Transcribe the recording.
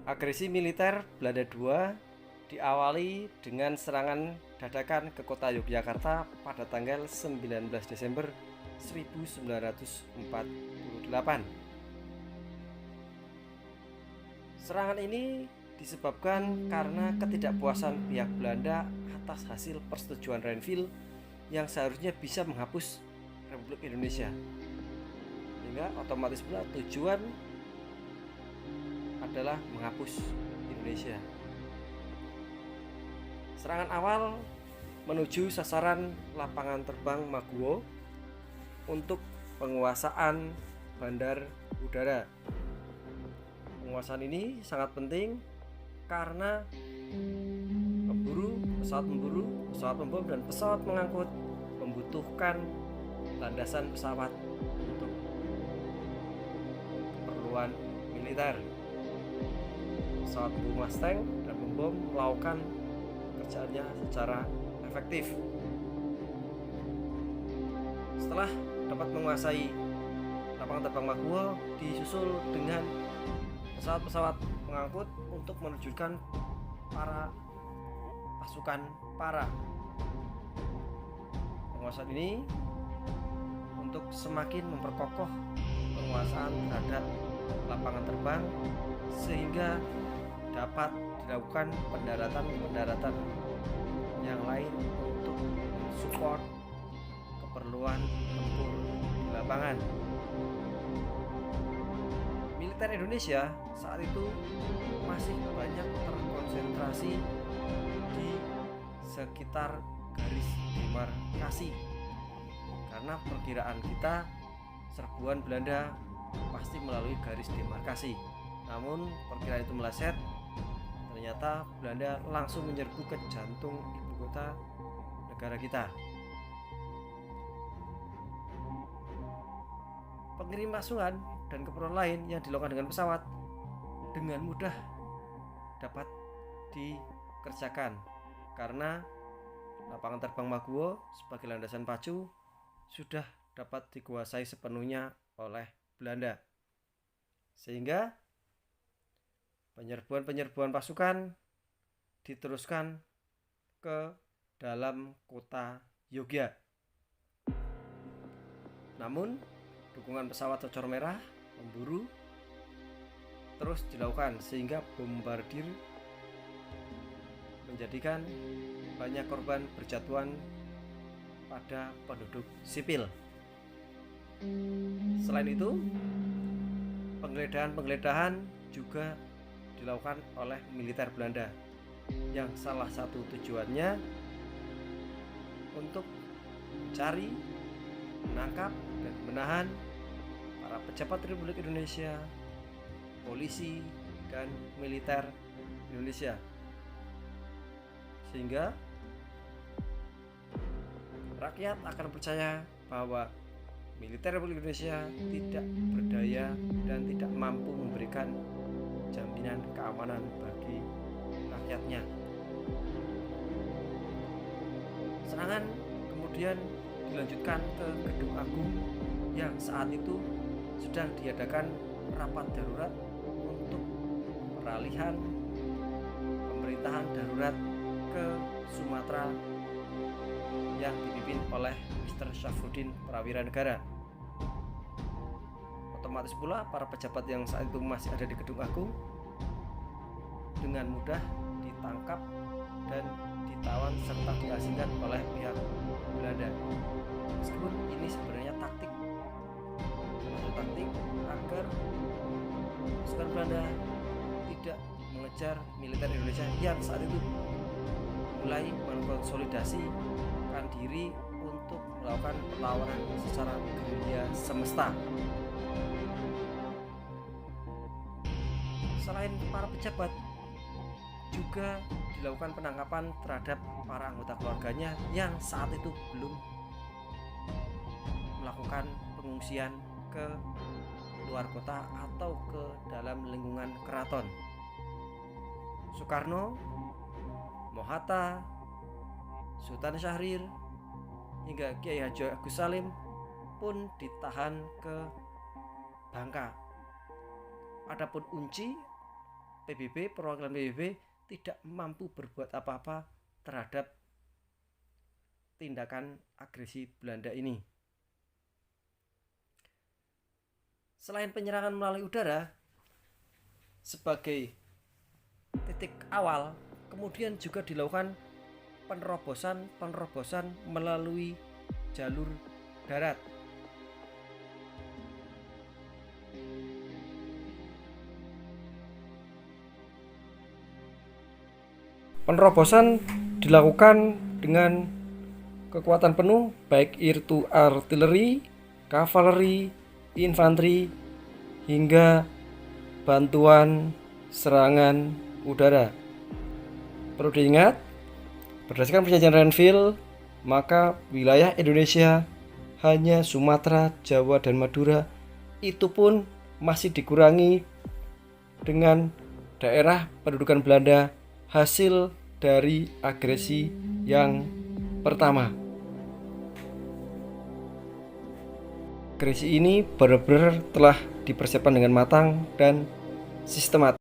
Agresi militer Belanda II diawali dengan serangan dadakan ke kota Yogyakarta pada tanggal 19 Desember 1948. Serangan ini disebabkan karena ketidakpuasan pihak Belanda atas hasil persetujuan Renville yang seharusnya bisa menghapus Republik Indonesia, sehingga otomatis pula tujuan adalah menghapus Indonesia. Serangan awal menuju sasaran lapangan terbang Maguwo untuk penguasaan bandar udara. Penguasaan ini sangat penting karena pesawat membom, dan pesawat mengangkut membutuhkan landasan pesawat untuk keperluan militer. Pesawat Mustang dan membom melakukan pekerjaannya secara efektif. Setelah dapat menguasai lapangan terbang Maguwo, disusul dengan pesawat-pesawat pengangkut untuk menerjunkan para pasukan para. Penguasaan ini untuk semakin memperkokoh penguasaan terhadap lapangan terbang sehingga dapat dilakukan pendaratan yang lain untuk support keperluan tempur di lapangan. Militer Indonesia saat itu masih banyak terkonsentrasi di sekitar garis demarkasi, karena perkiraan kita serbuan Belanda pasti melalui garis demarkasi. Namun perkiraan itu meleset. Ternyata Belanda langsung menyerbu ke jantung ibu kota negara kita. Pengirim pasukan dan keperluan lain yang dilakukan dengan pesawat dengan mudah dapat dikerjakan karena lapangan terbang Maguwo sebagai landasan pacu sudah dapat dikuasai sepenuhnya oleh Belanda, sehingga penyerbuan pasukan diteruskan ke dalam kota Yogyakarta. Namun dukungan pesawat Cocor Merah memburu terus dilakukan sehingga bombardir menjadikan banyak korban berjatuhan pada penduduk sipil. Selain itu, penggeledahan juga dilakukan oleh militer Belanda yang salah satu tujuannya untuk mencari, menangkap, dan menahan para pejabat Republik Indonesia, polisi, dan militer Indonesia, sehingga rakyat akan percaya bahwa militer Republik Indonesia tidak berdaya dan tidak mampu memberikan jaminan keamanan bagi rakyatnya. Serangan kemudian dilanjutkan ke Gedung Agung yang saat itu sedang diadakan rapat darurat untuk peralihan pemerintahan darurat ke Sumatera yang dipimpin oleh Mr. Syafruddin Prawira Negara. Otomatis pula para pejabat yang saat itu masih ada di Gedung Agung dengan mudah ditangkap dan ditawan serta diasingkan oleh pihak Belanda. Meskipun ini sebenarnya taktik agar pasukan Belanda tidak mengejar militer Indonesia yang saat itu mulai mengkonsolidasikan diri untuk melakukan perlawanan secara gerilya semesta. Selain para pejabat, juga dilakukan penangkapan terhadap para anggota keluarganya yang saat itu belum melakukan pengungsian ke luar kota atau ke dalam lingkungan keraton. Soekarno, Mohatta, Sultan Syahrir, hingga Kiai Haji Agus Salim pun ditahan ke Bangka. Adapun Unci PBB, perwakilan PBB tidak mampu berbuat apa-apa terhadap tindakan agresi Belanda ini. Selain penyerangan melalui udara sebagai titik awal, kemudian juga dilakukan penerobosan melalui jalur darat. Penerobosan dilakukan dengan kekuatan penuh, baik itu artileri, kavaleri, infanteri, hingga bantuan serangan udara. Perlu diingat, berdasarkan perjanjian Renville, maka wilayah Indonesia hanya Sumatera, Jawa, dan Madura. Itu pun masih dikurangi dengan daerah pendudukan Belanda hasil dari agresi yang pertama. Agresi ini benar-benar telah dipersiapkan dengan matang dan sistematis.